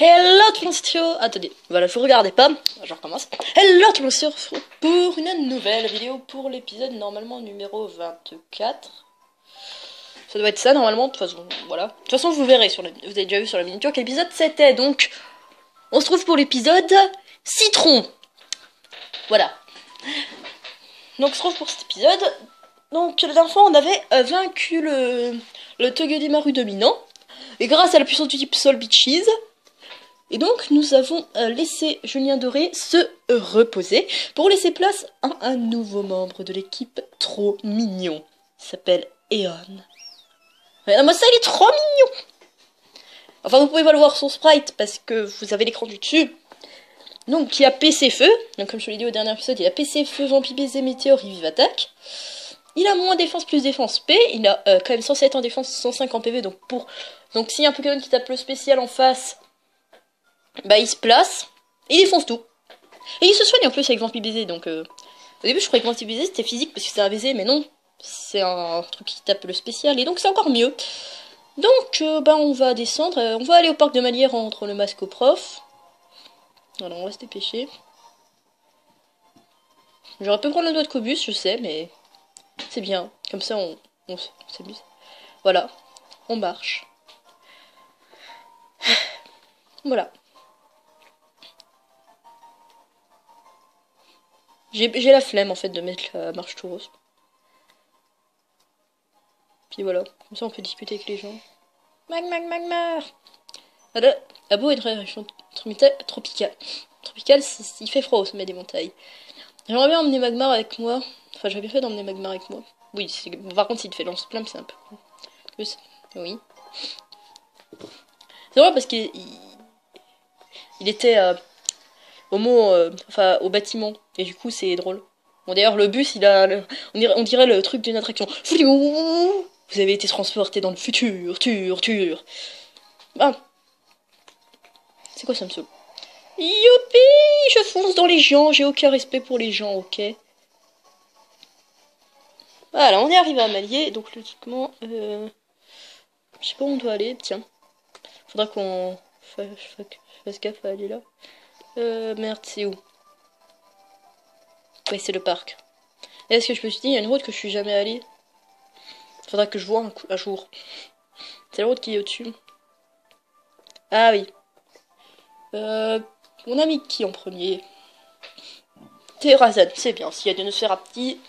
Hello tout le monde, c'est Théo. Attendez, voilà, vous regardez pas, je recommence. Hello tout le monde, c'est Théo pour une nouvelle vidéo pour l'épisode normalement numéro 24. Ça doit être ça normalement, de toute façon, voilà. De toute façon, vous verrez, vous avez déjà vu sur la miniature quel épisode c'était, donc on se trouve pour l'épisode Citron. Voilà. Donc on se trouve pour cet épisode. Donc la dernière fois, on avait vaincu le Togedemaru dominant. Et grâce à la puissance du type Soul Bitches. Et donc, nous avons laissé Julien Doré se reposer pour laisser place à un nouveau membre de l'équipe trop mignon. Il s'appelle Eon. Moi, ça, il est trop mignon. Enfin, vous pouvez pas le voir son sprite parce que vous avez l'écran du dessus. Donc, il y a PC Feu. Donc, comme je l'ai dit au dernier épisode, il y a PC Feu, Vampire Baiser, Météore et Vive Attaque. Il a moins défense plus défense P. Il a quand même 107 en défense, 105 en PV. Donc, s'il y a un Pokémon qui tape le spécial en face, bah il se place, il défonce tout. Et il se soigne en plus avec Vampire Baiser, donc au début je croyais que Vampire Baiser c'était physique parce que c'est un baiser, mais non. C'est un truc qui tape le spécial, et donc c'est encore mieux. Donc bah on va descendre, on va aller au parc de Malière entre le masque au prof. Voilà, on va se dépêcher. J'aurais pu prendre le doigt de Cobus, je sais, mais c'est bien. Comme ça on s'amuse. Voilà, on marche. Voilà. J'ai la flemme en fait de mettre la marche tout rose. Puis voilà, comme ça on peut discuter avec les gens. Magmar. Voilà, Abo est une région tropicale. Tropicale, il fait froid au sommet des montagnes. J'aimerais bien emmener Magmar avec moi. Enfin, j'avais bien fait d'emmener Magmar avec moi. Oui, par contre, s'il te fait lance-flamme, c'est un peu... Oui. C'est vrai parce qu'il était au bâtiment. Et du coup, c'est drôle. Bon, d'ailleurs, le bus, on dirait le truc d'une attraction. Vous avez été transporté dans le futur. Ah. C'est quoi ça me saoule? Youpi! Je fonce dans les gens. J'ai aucun respect pour les gens, ok? Voilà, on est arrivé à Malier. Donc, logiquement, je sais pas où on doit aller. Tiens. Faudra qu'on fasse gaffe à aller là. Merde, c'est où? Oui, c'est le parc. Est-ce que je me suis dit, il y a une route que je suis jamais allée. Faudra que je vois un jour. C'est la route qui est au-dessus. Ah oui. On a mis qui en premier? Terrazane, c'est bien. S'il y a des Nosferapti,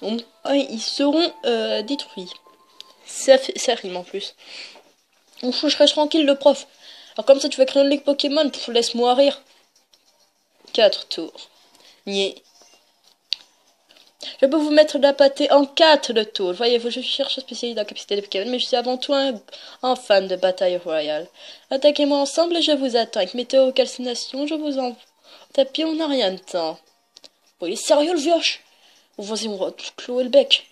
ils seront détruits. Ça rime en plus. Je serai tranquille, le prof. Alors comme ça, tu vas créer une ligue Pokémon. Laisse-moi rire. 4 tours. Niais. Je peux vous mettre la pâtée en 4 le tour. Voyez-vous, je cherche un spécialiste dans la capacité de Pokémon, mais je suis avant tout un fan de bataille royale. Attaquez-moi ensemble et je vous attaque. Météo calcination, je vous en tapis, on n'a rien de temps. Bon, il est sérieux le vioche. Vas-y, on va clouer le bec.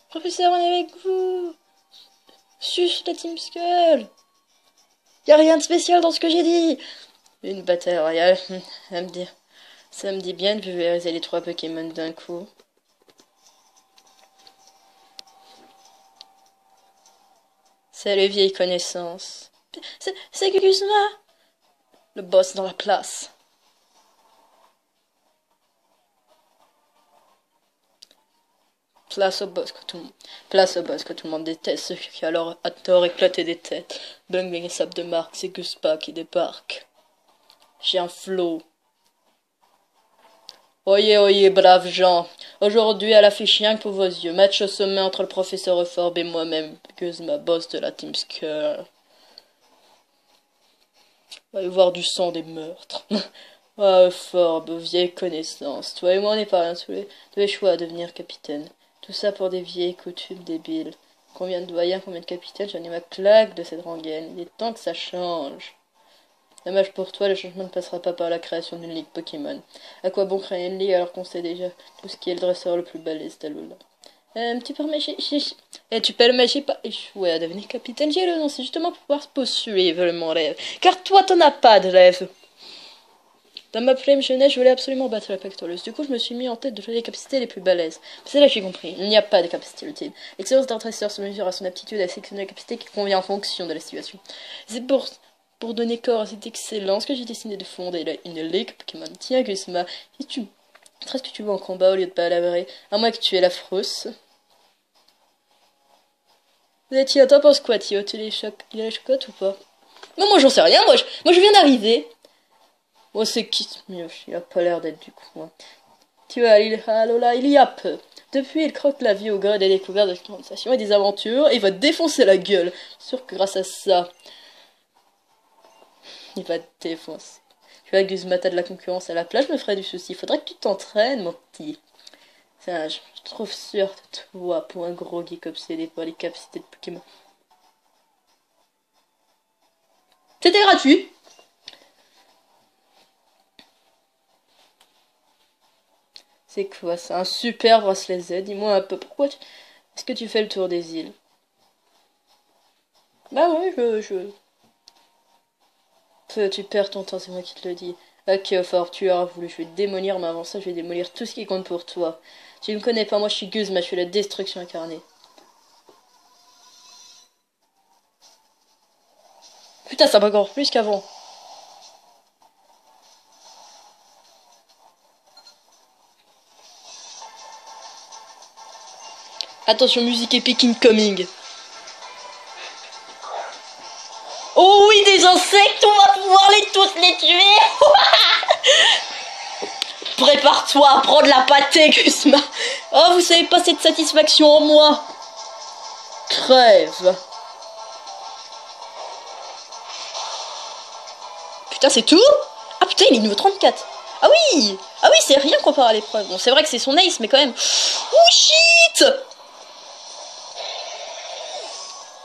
Professeur, on est avec vous. Sus la Team Skull. Y a rien de spécial dans ce que j'ai dit. Une bataille royale, ça me dit bien de pulvériser les 3 Pokémon d'un coup. Salut vieille connaissance. C'est Guzma, le boss dans la place. Place au boss que tout le monde déteste, ceux qui alors à tort éclater des têtes. Bling bling et sable de marque, c'est Guspa qui débarque. J'ai un flow. Oyez, braves gens. Aujourd'hui, à l'affiche rien que pour vos yeux. Match au sommet entre le professeur Euphorbe et moi-même, Guzma, boss de la Team Skull. On va y voir du sang des meurtres. Ah, Euphorbe, vieille connaissance. Toi et moi, on n'est pas rien tous les choix à devenir capitaine. Tout ça pour des vieilles coutumes débiles. Combien de doyens, combien de capitaines, j'en ai ma claque de cette rengaine. Il est temps que ça change. Dommage pour toi, le changement ne passera pas par la création d'une ligue Pokémon. À quoi bon créer une ligue alors qu'on sait déjà tout ce qui est le dresseur le plus balèze d'Alola? Tu peux le matcher pas échouer à devenir capitaine. J'ai le nom, c'est justement pour pouvoir poursuivre mon rêve. Car toi, t'en as pas de rêve. Dans ma flemme jeunesse, je voulais absolument battre la pectoreuse. Du coup, je me suis mis en tête de faire les capacités les plus balèzes. C'est là que j'ai compris. Il n'y a pas de capacité ultime. L'excellence d'un traceur se mesure à son aptitude à sélectionner la capacité qui convient en fonction de la situation. C'est pour donner corps à cette excellence que j'ai décidé de fonder une ligue Pokémon. Tiens, Guzma, si tu... Est-ce que tu vas en combat au lieu de palabrer, à moins que tu aies la frousse. Tio, t'en penses quoi, Tio? Il a la chocotte ou pas? Non, moi j'en sais rien, moi je viens d'arriver. Oh, c'est qui ce mioche? Il a pas l'air d'être du coup. Hein. Tu vois, il y a peu. Depuis, il croque la vie au gré des découvertes, des conversations et des aventures, et il va te défoncer la gueule. Sûr que grâce à ça, il va te défoncer. Tu vois, Guzma, t'as de la concurrence à la plage, me ferait du souci. Faudrait que tu t'entraînes, mon petit. Ça, je trouve sûr de toi pour un gros geek obsédé par les capacités de Pokémon. C'était gratuit. C'est quoi ça? Un super bracelet Z. Dis-moi un peu pourquoi est-ce que tu fais le tour des îles? Bah ouais, tu perds ton temps, c'est moi qui te le dis. Ok, fort, tu auras voulu, je vais te démolir, mais avant ça, je vais démolir tout ce qui compte pour toi. Tu ne me connais pas, moi je suis Guzma, je suis la destruction incarnée. Putain, ça va encore plus qu'avant. Attention, musique épique incoming. Oh oui, des insectes, on va pouvoir tous les tuer. Prépare-toi à prendre la pâtée, Guzma. Oh, vous savez pas cette satisfaction en moi. Crève. Putain, c'est tout? Ah putain, il est niveau 34. Ah oui, c'est rien comparé à l'épreuve. Bon, c'est vrai que c'est son ace, mais quand même. Oh shit.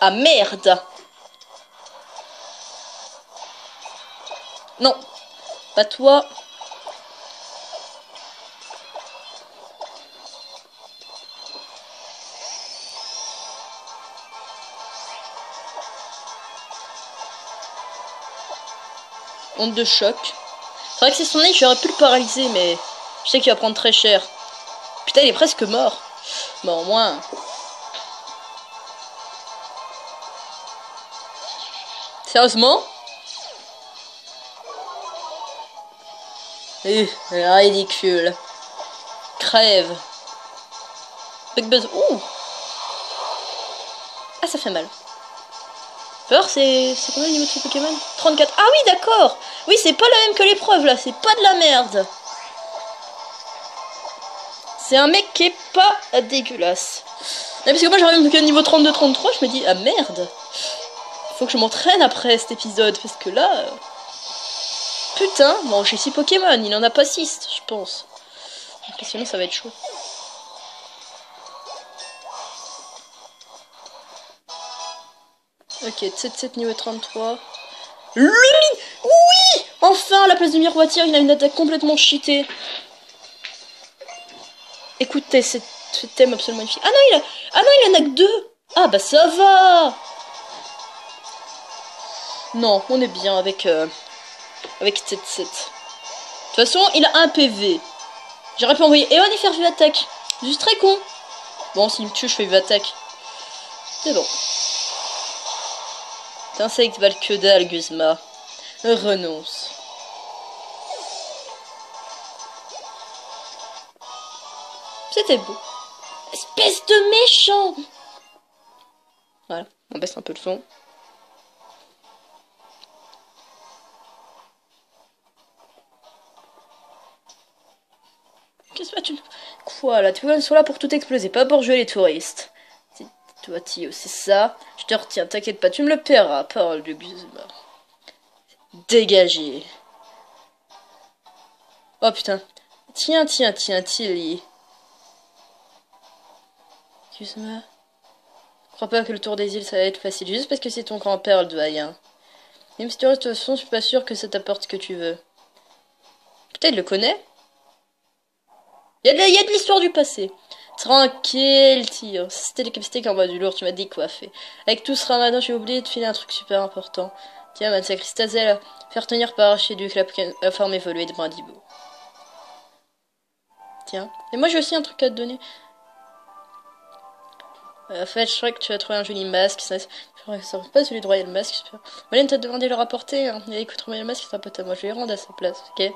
Ah merde. Non, pas toi. Onde de choc. C'est vrai que c'est son nez, j'aurais pu le paralyser, mais je sais qu'il va prendre très cher. Putain, il est presque mort. Bon, au moins. Sérieusement? Ridicule. Crève. Big Buzz. Ouh. Ah, ça fait mal. Peur, c'est combien le niveau de ce Pokémon? 34. Ah oui, d'accord. Oui, c'est pas la même que l'épreuve, là. C'est pas de la merde. C'est un mec qui est pas dégueulasse. Non, parce que moi, j'arrive au niveau 32-33, je me dis, ah merde. Faut que je m'entraîne après cet épisode, parce que là... Putain, bon, j'ai 6 Pokémon, il en a pas 6, je pense. Parce que sinon, ça va être chaud. Ok, 7-7 niveau 33. Oui! Enfin, à la place du miroitier, il a une attaque complètement cheatée. Écoutez, ce thème absolument magnifique. Ah non, il en a que 2. Ah bah ça va. Non, on est bien avec 7-7. De toute façon, il a 1 PV. J'aurais pu envoyer Eon et faire vue attaque. Juste très con. Bon, s'il me tue, je fais vue attaque. C'est bon. Insecte valent que dalle, Guzma. Renonce. C'était beau. Espèce de méchant. Voilà, on baisse un peu le son. Qu'est-ce que tu... Quoi là? Tu vois, ils sont là pour tout exploser, pas pour jouer les touristes. Toi, Tio, c'est ça. Je te retiens, t'inquiète pas, tu me le paieras, parole de Guzma. Dégagez. Oh putain. Tiens, Tilly. Guzma. Je crois pas que le tour des îles ça va être facile, juste parce que c'est ton grand-père le doyen. Même si tu restes de toute façon, je suis pas sûre que ça t'apporte ce que tu veux. Peut-être il le connaît. Il y a de l'histoire du passé. Tranquille, Tio. C'était les capacités qui envoient du lourd, tu m'as dit quoi fait. Avec tout ce ramadan, j'ai oublié de filer un truc super important. Tiens, man, sacré Stazel, faire tenir par Archiduc la forme évoluée de Brindibou. Tiens. Et moi j'ai aussi un truc à te donner. En fait, je crois que tu as trouvé un joli masque. Ça pas celui de Royal Masque, j'espère. Malène t'a demandé de le rapporter. Hein. Et écoute, Royal Masque, c'est un pote à moi. Je vais le rendre à sa place, ok?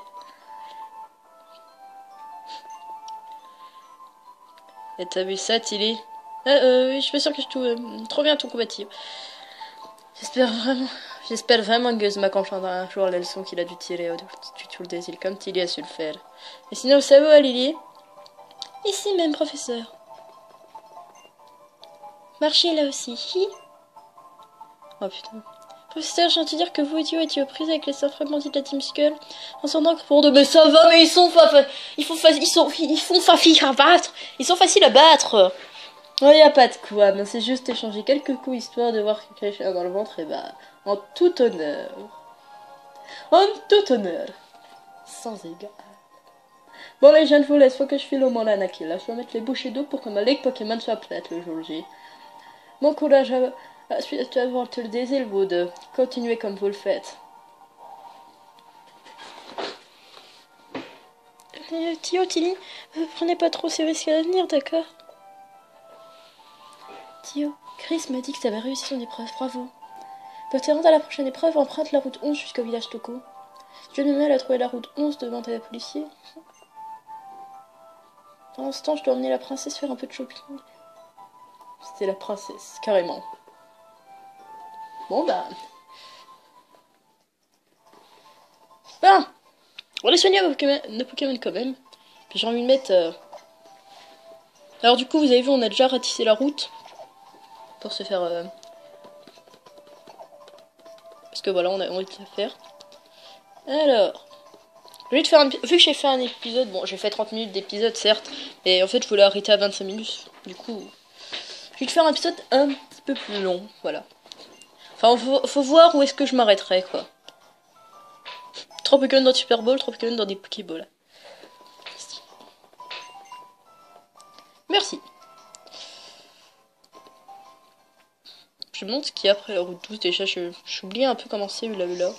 Et t'as vu ça, Tilly? Je suis pas sûre que je trouve trop bien ton combatif. J'espère vraiment que Guzma comprendra un jour la leçon qu'il a dû tirer du Tour des îles, comme Tilly a su le faire. Et sinon, ça va, Lily? Ici même, professeur. Marchez là aussi. Hi. Oh putain. Professeur, je viens te dire que vous et Tio étiez aux prises avec les sœurs fragmentées de la Team Skull. En s'entendant que pour de... Mais ça va, mais ils sont faciles à battre. Ils sont faciles à battre. Oh, y a pas de quoi, mais c'est juste échanger quelques coups histoire de voir quelqu'un dans le ventre, et bah, en tout honneur. En tout honneur. Sans égard. Bon, les jeunes, je vous laisse, faut que je file au Mont Lanakil. Là, je dois mettre les bouchées d'eau pour que ma Ligue Pokémon soit prête le jour J. Bon courage à suivre le désir, vous deux. Continuez comme vous le faites. Tio, Tilly, prenez pas trop ces risques à l'avenir, d'accord? Tio, Chris m'a dit que t'avais réussi son épreuve, bravo. Pour te rendre à la prochaine épreuve, emprunte la route 11 jusqu'au village Toko. Je me mets à trouver la route 11 devant les policiers. Pendant ce temps, je dois emmener la princesse faire un peu de shopping. C'était la princesse, carrément. Bon bah... Ben, on va aller soigner nos Pokémon quand même. Puis j'ai envie de mettre... Alors du coup, vous avez vu, on a déjà ratissé la route. Pour se faire... Parce que voilà, on a envie de le faire. Alors... Vu que j'ai fait un épisode... Bon, j'ai fait 30 minutes d'épisode, certes. Mais en fait, je voulais arrêter à 25 minutes. Du coup... Je vais te faire un épisode un petit peu plus long, voilà. Enfin, faut voir où est-ce que je m'arrêterai, quoi. 3 Pokémon dans Super Bowl, 3 Pokémon dans des Pokéballs. Merci. Je me demande ce qu'il y a après la route 12. Déjà, j'oublie un peu comment c'est Hula.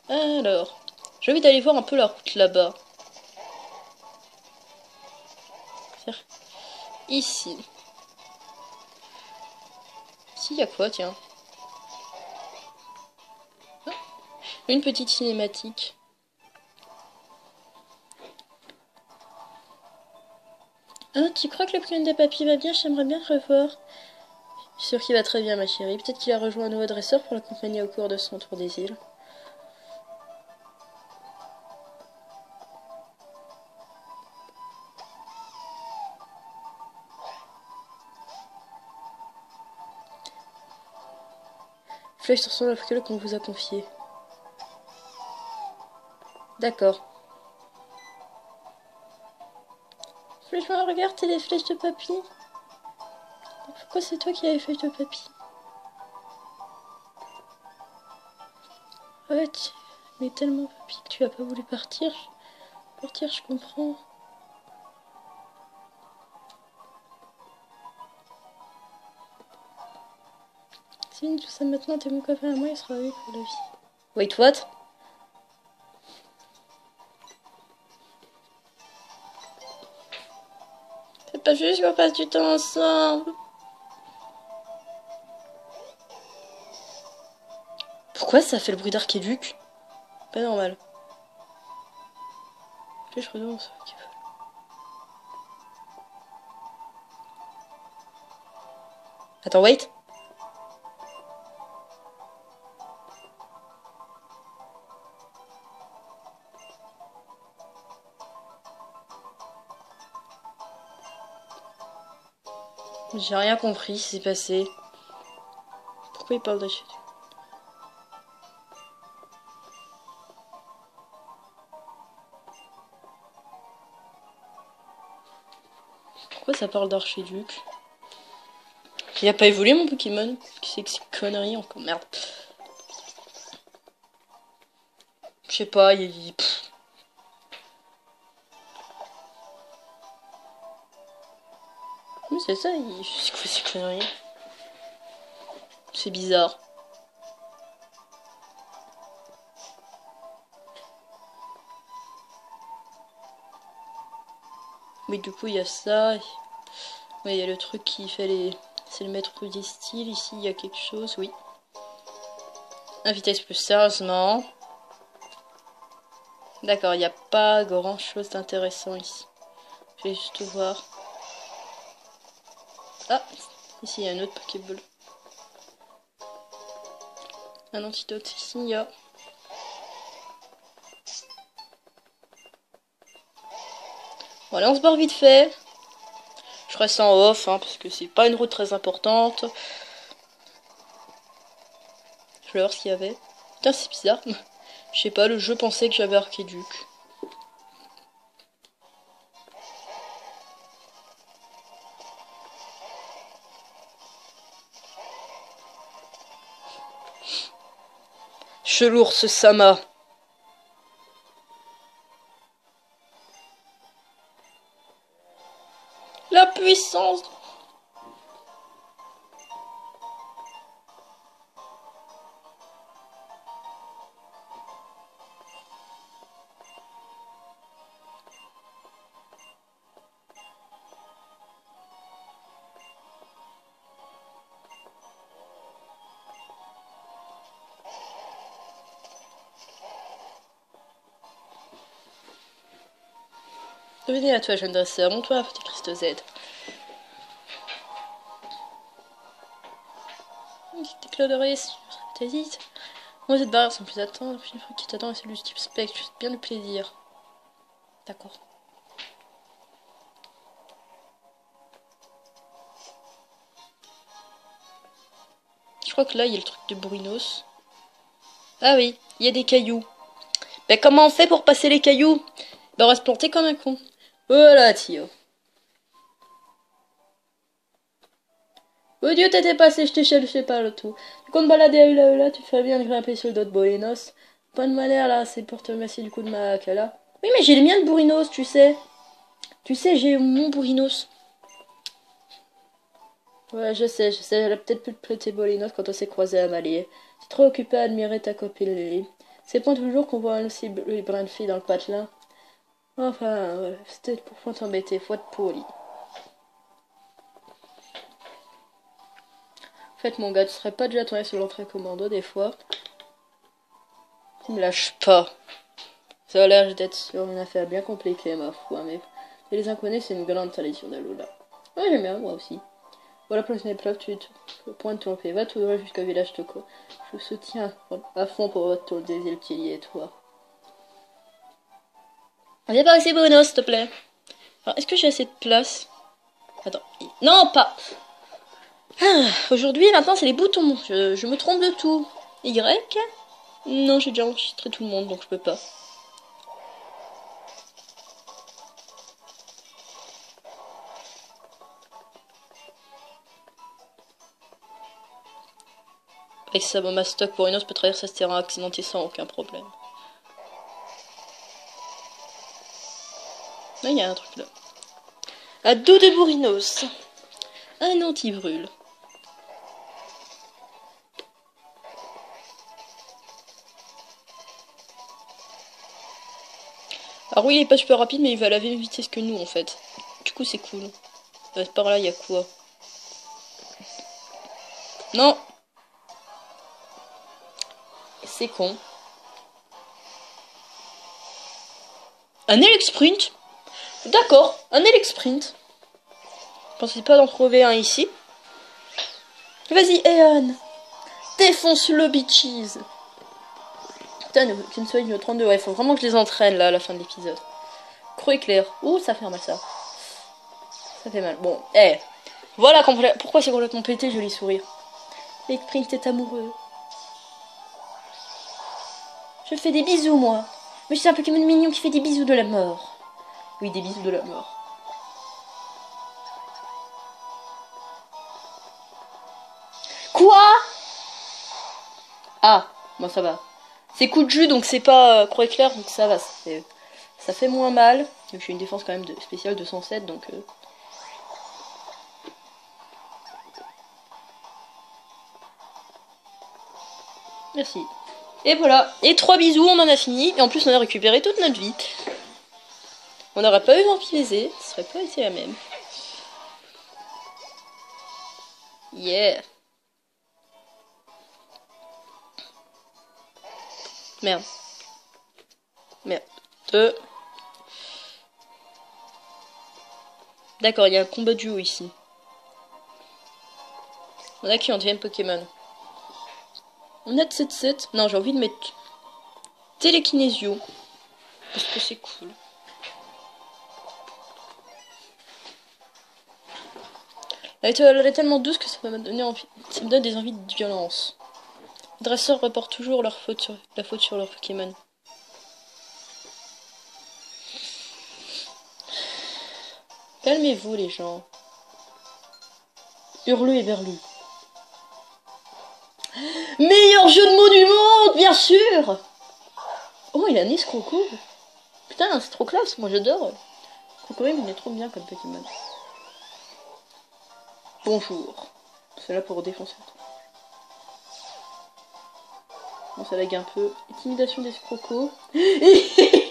Alors, j'ai envie d'aller voir un peu la route là-bas. Ici. Ici, il y a quoi, tiens? Ah, une petite cinématique. Ah, tu crois que le Pokémon de Papy va bien? J'aimerais bien le revoir. Je suis sûre qu'il va très bien, ma chérie. Peut-être qu'il a rejoint un nouveau dresseur pour l'accompagner au cours de son tour des îles. Flèche sur son Pokémon qu'on vous a confié. D'accord. Flèche-moi, regarde, t'es les flèches de Papy. Pourquoi c'est toi qui as les flèches de Papy? Ouais, mais tellement Papy que tu as pas voulu partir. Partir, je comprends. Si tout ça maintenant, t'es mon copain à moi, il sera avec pour la vie. Wait, what? C'est pas juste qu'on passe du temps ensemble. Pourquoi ça fait le bruit d'Archiduc? Pas normal. Je renonce. Attends, wait. J'ai rien compris ce qui s'est passé. Pourquoi il parle d'Archiduc? Pourquoi ça parle d'Archiduc? Il a pas évolué mon Pokémon? Qu'est-ce que c'est que ces conneries encore? Merde. Je sais pas, Oui, c'est ça, c'est quoi ces conneries? C'est bizarre. Oui, du coup, il y a ça. Oui, il y a le truc qui fait les... C'est le maître des styles. Ici, il y a quelque chose, oui. Un vitesse plus, sérieusement. D'accord, il n'y a pas grand chose d'intéressant ici. Je vais juste voir. Ah, ici, il y a un autre Pokéball. Un antidote, ici, il y a... Voilà, on se barre vite fait. Je reste en off, hein, parce que c'est pas une route très importante. Je vais voir ce qu'il y avait. Putain, c'est bizarre. Je sais pas, le jeu pensait que j'avais Archiduc. Chelours ce Sama. La puissance. Venez à toi, jeune dresseur. Montre-toi, petit Christ Z. Petit éclat de race. T'hésites. Moi, cette barrière sans plus attendre. Puis une fois qui t'attend, c'est du type spectre. Juste bien du plaisir. D'accord. Je crois que là, il y a le truc de Brunos. Ah oui, il y a des cailloux. Ben, comment on fait pour passer les cailloux? Ben, on va se planter comme un con. Voilà, Tio. Oh Dieu, t'étais passé, je sais pas le tout. Tu comptes balader à là, tu fais bien de grimper sur le dos de Bolinos. Pas de malheur là, c'est pour te remercier du coup de ma là. Oui, mais j'ai le mien de Bourrinos, tu sais. Tu sais, j'ai mon Bourrinos. Ouais, je sais, elle a peut-être pu te prêter Bolinos quand on s'est croisés à Malier. T'es trop occupé à admirer ta copine Lily. C'est pas toujours qu'on voit un aussi brin de fille dans le patelin. Enfin, voilà, c'était pour t'embêter, faut être poli. En fait, mon gars, tu serais pas déjà tombé sur l'entrée commando des fois? Tu me lâches pas. Ça a l'air d'être sur une affaire bien compliquée, ma foi, mais les inconnus, c'est une grande tradition d'Alola. Ouais, j'aime bien, moi aussi. Voilà, prochaine épreuve, tu pointe ton pied. Va tout droit jusqu'au village Toko. Je vous soutiens à fond pour votre tour des îles Pilier et toi. Viens par ici, Bruno, s'il te plaît. Alors, est-ce que j'ai assez de place? Attends. Non, pas. Ah, aujourd'hui, maintenant, c'est les boutons. Je me trompe de tout. Y? Non, j'ai déjà enregistré tout le monde, donc je peux pas. Avec sa bombe à stock pour une autre, peut traverser ce terrain accidenté sans aucun problème. Là, il y a un truc là. À dos de Bourrinos. Un anti-brûle. Alors oui, il est pas super rapide, mais il va à la même vitesse que nous, en fait. Du coup, c'est cool. Par là, il y a quoi? Non. C'est con. Un Elec Sprint? D'accord, un Elec Sprint. Je pensais pas d'en trouver un ici. Vas-y, Eon. Défonce le bitches. Putain, qu'une seule ligne 32. Ouais, faut vraiment que je les entraîne là à la fin de l'épisode. Croix éclair. Ouh, ça fait mal ça. Ça fait mal. Bon, voilà pourquoi c'est complètement pété, joli sourire. Elec Sprint est amoureux. Je fais des bisous, moi. Mais je suis un Pokémon mignon qui fait des bisous de la mort. Oui, des bisous de la mort. Quoi? Ah, bon, ça va. C'est coup de jus, donc c'est pas croix éclair, donc ça va. Ça fait moins mal. J'ai une défense quand même spéciale de 107, donc... Merci. Et voilà. Et 3 bisous, on en a fini. Et en plus, on a récupéré toute notre vie. On n'aurait pas eu vampirisé, ce serait pas été la même. Yeah. Merde. Merde. D'accord, il y a un combat duo ici. On a qui en deuxième Pokémon? On a Tsetset. Non, j'ai envie de mettre Télékinésio. Parce que c'est cool. Elle est tellement douce que ça me donne des envies de violence. Les dresseurs reportent toujours la faute sur leur Pokémon. Calmez-vous les gens. Hurlu et berlu. Meilleur jeu de mots du monde, bien sûr. Oh, il a un escroco. Putain, c'est trop classe, moi j'adore. Crocodile, il est trop bien comme Pokémon. Bonjour. C'est là pour défoncer. Bon, ça lag un peu. Intimidation d'escroco. J'étais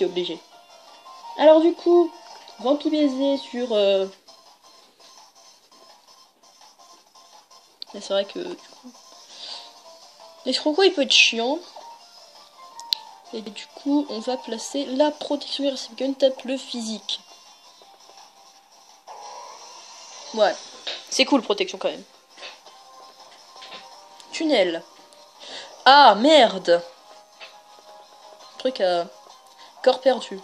obligé. Alors du coup, vampire sur... C'est vrai que... Du coup, l'escroco il peut être chiant. Et du coup, on va placer la protection irrésistible. Une tape le physique. Ouais. C'est cool, protection quand même. Tunnel. Ah, merde. Truc à... Corps perdu.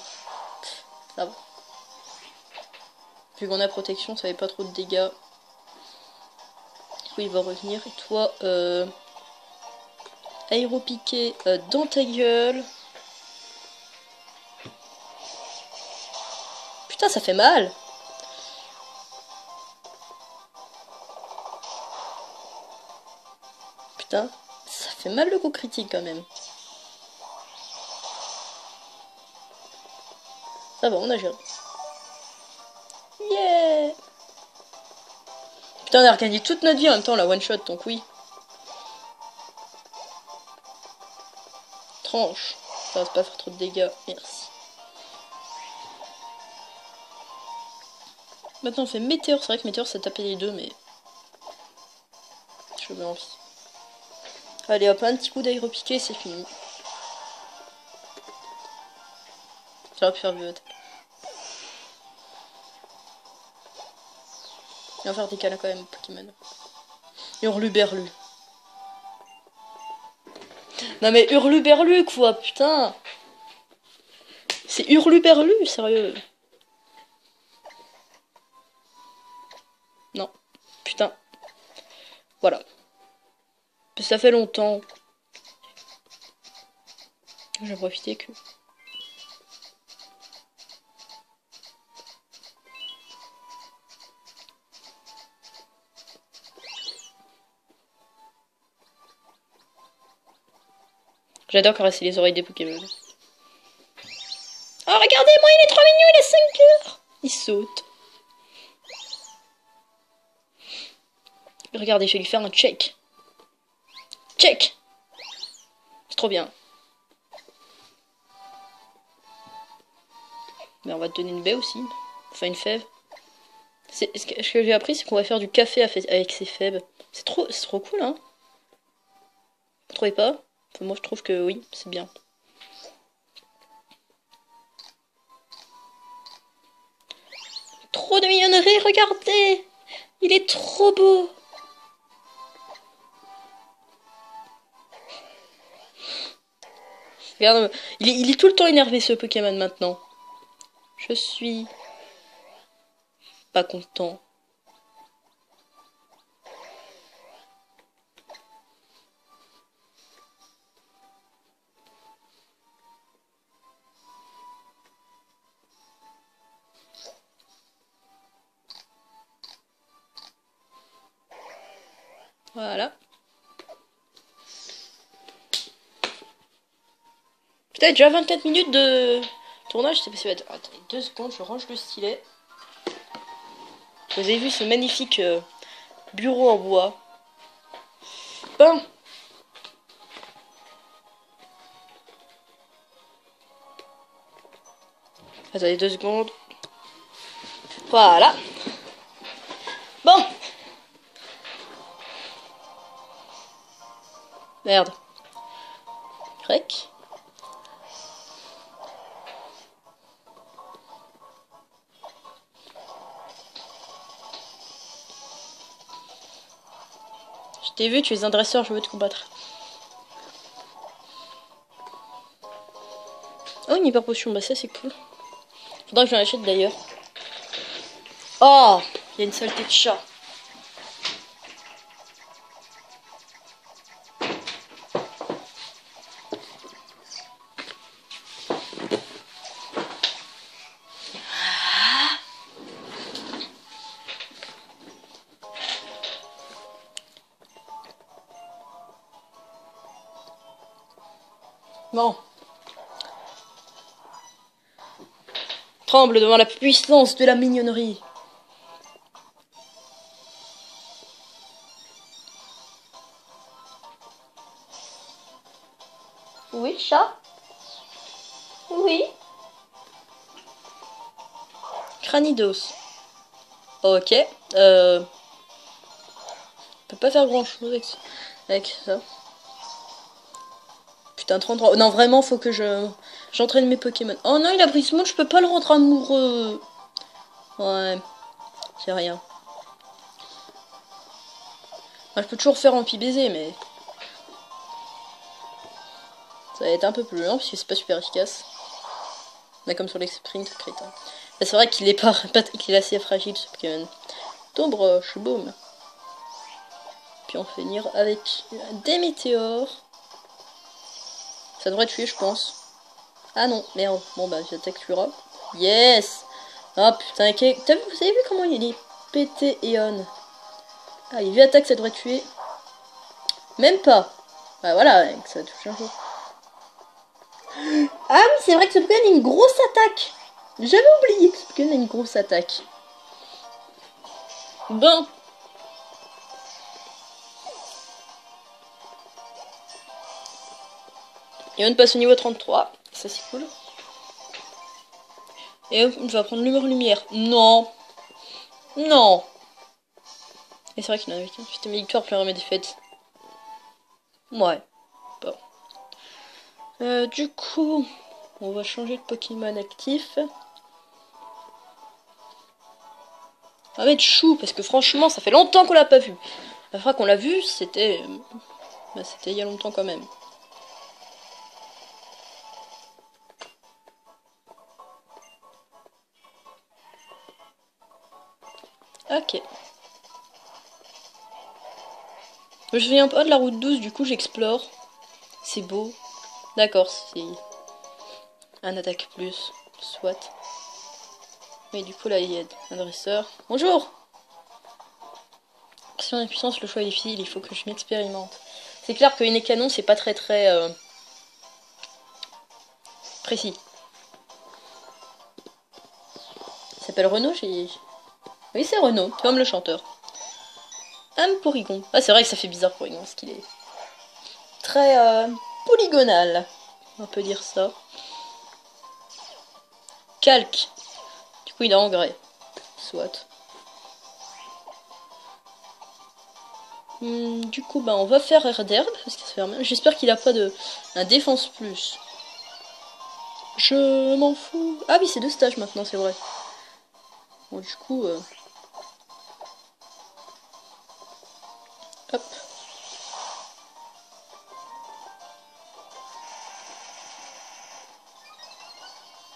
Ça va. Vu qu'on a protection, ça fait pas trop de dégâts. Du coup, il va revenir. Et toi, aéropiqué dans ta gueule. Putain, ça fait mal. Putain, ça fait mal le coup critique quand même. Ça va, on a géré. Yeah. Putain, on a regagné toute notre vie en même temps, la one shot, donc oui. Tranche. Ça va pas faire trop de dégâts, merci. Maintenant on fait météore, c'est vrai que météore ça tapait les deux, mais... Je mets envie. Allez hop, un petit coup d'aéropiqué, c'est fini. J'aurais pu faire mieux. Il va faire des câlins quand même, Pokémon. Hurluberlu. Non mais Hurluberlu quoi, putain. C'est Hurluberlu, sérieux. Non, putain. Voilà. Ça fait longtemps. J'ai profité que... J'adore caresser les oreilles des Pokémon. Oh, regardez-moi, il est trop mignon, il est 5 heures. Il saute. Regardez, je vais lui faire un check. Check. C'est trop bien. Mais on va te donner une baie aussi. Enfin, une fève. Ce que j'ai appris, c'est qu'on va faire du café avec ces fèves. C'est trop cool, hein. Vous trouvez pas? Enfin, moi, je trouve que oui, c'est bien. Trop de mignonnerie, regardez! Il est trop beau! Regarde, il est tout le temps énervé ce Pokémon maintenant. Je suis pas content. Voilà. Putain, déjà 24 minutes de tournage, c'est possible. Attendez, 2 secondes, je range le stylet. Vous avez vu ce magnifique bureau en bois. Ben. Attendez 2 secondes. Voilà. Bon. Merde. Crec. Je t'ai vu, tu es un dresseur, je veux te combattre. Oh, une hyper potion, bah ça c'est cool. Faudra que j'en achète d'ailleurs. Oh, il y a une saleté de chat. Bon. Tremble devant la puissance de la mignonnerie. Oui, chat? Oui. Cranidos. Ok. On peut pas faire grand chose avec ça. Putain, 33. Non, vraiment, faut que j'entraîne mes Pokémon. Oh non, il a pris ce monde, je peux pas le rendre amoureux. Ouais, c'est rien. Enfin, je peux toujours faire anti-baiser, mais ça va être un peu plus lent parce que c'est pas super efficace. Mais comme sur l'exprint, crétin. C'est vrai qu'il est qu'il est assez fragile ce Pokémon. Tombroche, boum. Puis on va finir avec des météores. Ça devrait tuer, je pense. Ah non, merde. Bon bah j'attaque Flura. Yes. Ah putain, vous avez vu comment il est pété Eon? Ah, il vit attaque, ça devrait tuer. Même pas. Bah voilà, ça touche un peu. Ah oui, c'est vrai que ce Pokémon a une grosse attaque. J'avais oublié que ce Pokémon a une grosse attaque. Bon. Eon passe au niveau 33. Ça c'est cool. Et on va prendre l'humeur lumière. Non. Non. Et c'est vrai qu'il y en a avec. C'était mes victoires plein mes défaites. Ouais. Bon. Du coup, on va changer de Pokémon actif. On va mettre Chou, parce que franchement, ça fait longtemps qu'on l'a pas vu. La fois qu'on l'a vu, c'était... Bah, c'était il y a longtemps quand même. Ok. Je viens pas de la route 12, du coup j'explore. C'est beau. D'accord, c'est un attaque plus. Soit. Mais du coup là il y a un dresseur. Bonjour. Question de puissance, le choix est difficile, il faut que je m'expérimente. C'est clair que une canon c'est pas très précis. Il s'appelle Renaud, j'ai... Oui c'est Renaud, comme le chanteur. Porygon. Ah c'est vrai que ça fait bizarre Porygon, parce qu'il est très polygonal. On peut dire ça. Calque. Du coup il a engrais. Soit. Du coup bah on va faire air d'herbe, parce que ça fait bien. J'espère qu'il a pas de... un défense plus. Je m'en fous. Ah oui c'est 2 stages maintenant, c'est vrai. Bon du coup... Hop.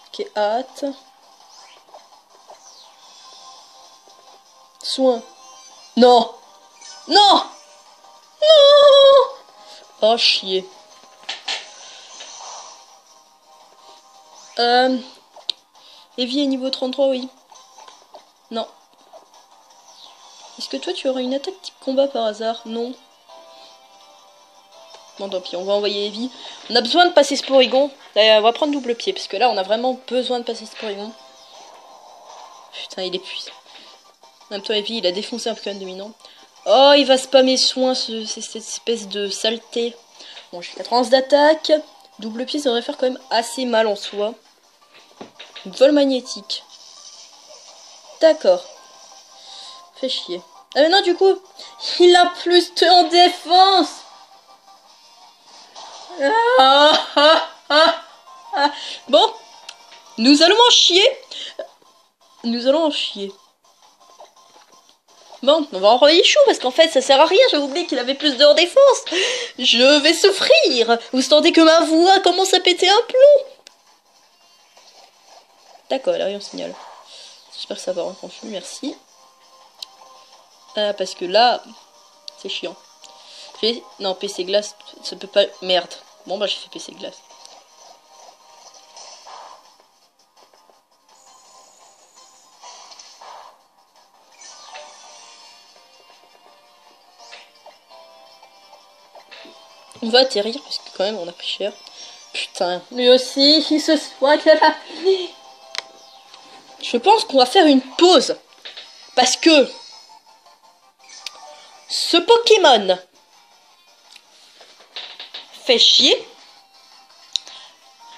Ok, hâte. Soin. Non. Non. Non. Oh, chier. Evie est niveau 33, oui. Non. Est-ce que toi, tu aurais une attaque type combat par hasard? Non. Bon, tant pis, on va envoyer Evie. On a besoin de passer Sporigon. D'ailleurs, on va prendre double pied, parce que là, on a vraiment besoin de passer Sporigon. Putain, il est puissant. En même temps, Evie, il a défoncé un Pokémon dominant. Oh, il va spammer soin, cette espèce de saleté. Bon, j'ai 4 ans d'attaque. Double pied, ça devrait faire quand même assez mal en soi. Vol magnétique. D'accord. Fait chier. Ah mais non, du coup, il a plus 2 en défense. Bon, nous allons en chier. Nous allons en chier. Bon, on va envoyer Chou parce qu'en fait ça sert à rien, j'ai oublié qu'il avait plus de en défense. Je vais souffrir. Vous sentez que ma voix commence à péter un plomb. D'accord, elle a rien signal. J'espère que ça va rentrer, merci. Parce que là, c'est chiant. Non, PC glace, ça peut pas... Merde. Bon bah j'ai fait PC glace. On va atterrir parce que quand même on a pris cher. Putain, lui aussi, il se soigne là. Je pense qu'on va faire une pause. Parce que ce Pokémon fait chier.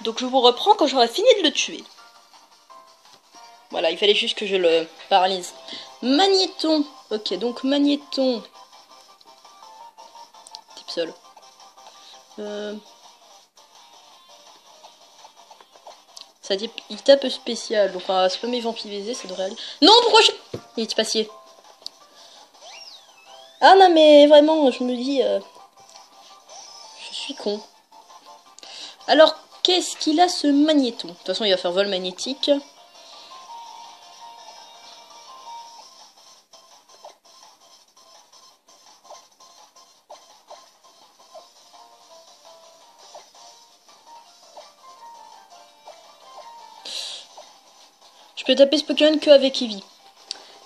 Donc je vous reprends quand j'aurai fini de le tuer. Voilà, il fallait juste que je le paralyse. Magnéton. Ok, donc Magnéton. Type sol. Ça dit, il tape spécial. Donc on va spammer vampirisé, ça devrait aller. Non, pourquoi je... Il est passé. Ah non, mais vraiment, je me dis... Je suis con. Alors, qu'est-ce qu'il a ce Magnéton? De toute façon, il va faire vol magnétique. Je peux taper ce Pokémon que avec Eevee.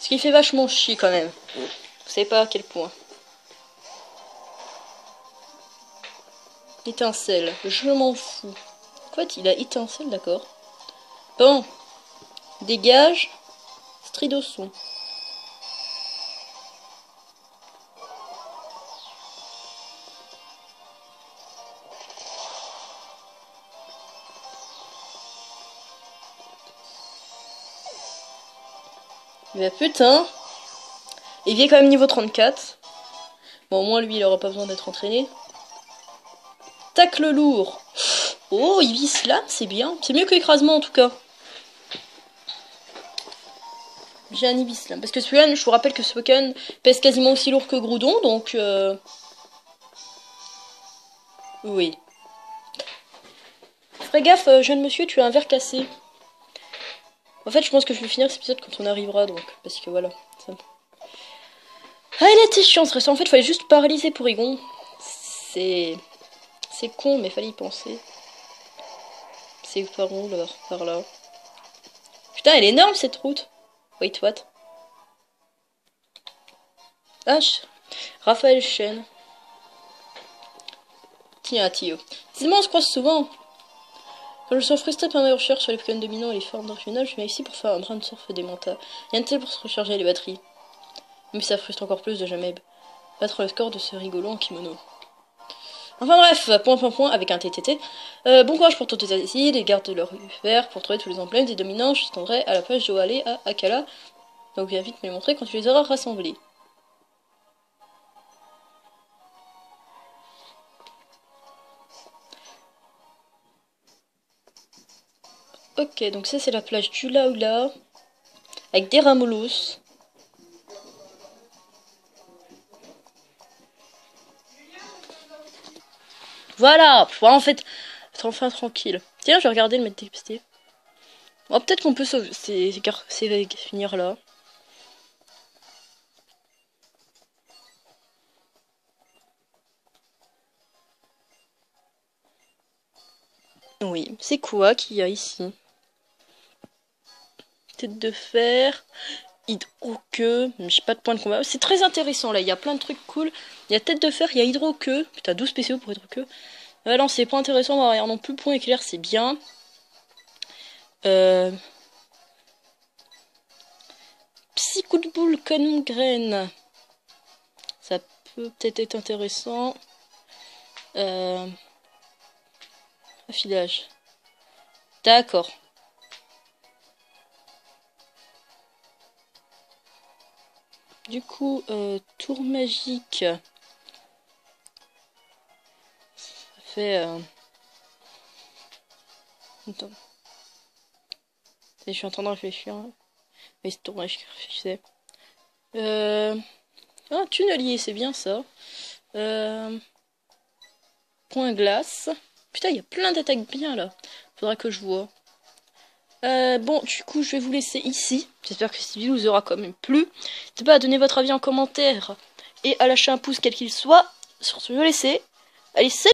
Ce qui fait vachement chier quand même. Vous savez pas à quel point. Étincelle, je m'en fous. Quoi, il a étincelle, d'accord. Bon. Dégage. Stridosson. Mais putain. Il vient quand même niveau 34. Bon, au moins lui, il aura pas besoin d'être entraîné. Tacle lourd. Oh, il vise là, c'est bien. C'est mieux que écrasement en tout cas. J'ai un Ibislam. Parce que celui-là, je vous rappelle que ce Pokémon pèse quasiment aussi lourd que Groudon, donc... Oui. Fais gaffe, jeune monsieur, tu as un verre cassé. En fait, je pense que je vais finir cet épisode quand on arrivera, donc... Parce que voilà. Ça... Ah, il était chiant ce reste. En fait, il fallait juste paralyser Porygon. C'est con, mais fallait y penser. C'est par où, là? Par là. Putain, elle est énorme, cette route. Wait, what? Ah, Raphaël Chen. Tiens, Tio. Décidément, on se croise souvent. Quand je suis frustré par mes recherches sur les Pokémon dominants et les formes régionales, je viens ici pour faire un brin de surf démental. Rien de tel pour se recharger les batteries. Même si ça frustre encore plus de jamais battre le score de ce rigolo en kimono. Enfin bref, point, avec un TTT. Bon courage pour toutes tes décides et garde leur vert pour trouver tous les emblèmes des dominants. Je t'attendrai à la plage de Oale à Akala. Donc viens vite me les montrer quand tu les auras rassemblés. Ok, donc ça c'est la plage du Laoula. Avec des ramolos. Voilà, en fait, être enfin tranquille. Tiens, je vais regarder le mettre TXT. Bon, peut-être qu'on peut sauver finir là. Oui, c'est quoi qu'il y a ici? Tête de fer, hydroqueue, mais j'ai pas de point de combat. C'est très intéressant là, il y a plein de trucs cool. Il y a tête de fer, il y a hydroqueue. Putain, 12 PCO pour hydroqueue. Ouais, non, c'est pas intéressant, on va regarder non plus. Point éclair, c'est bien. Psy coup de boule, canon graine. Ça peut peut-être être intéressant. Affilage. D'accord. Du coup, tour magique. Ça fait... Attends. Je suis en train de réfléchir. Mais c'est tour magique, réfléchissez. Un tunnelier, c'est bien ça. Point glace. Putain, il y a plein d'attaques bien là. Faudra que je vois. Bon, du coup, je vais vous laisser ici. J'espère que cette vidéo vous aura quand même plu. N'hésitez pas à donner votre avis en commentaire et à lâcher un pouce quel qu'il soit. Sur ce, je vais vous laisser. Allez, salut!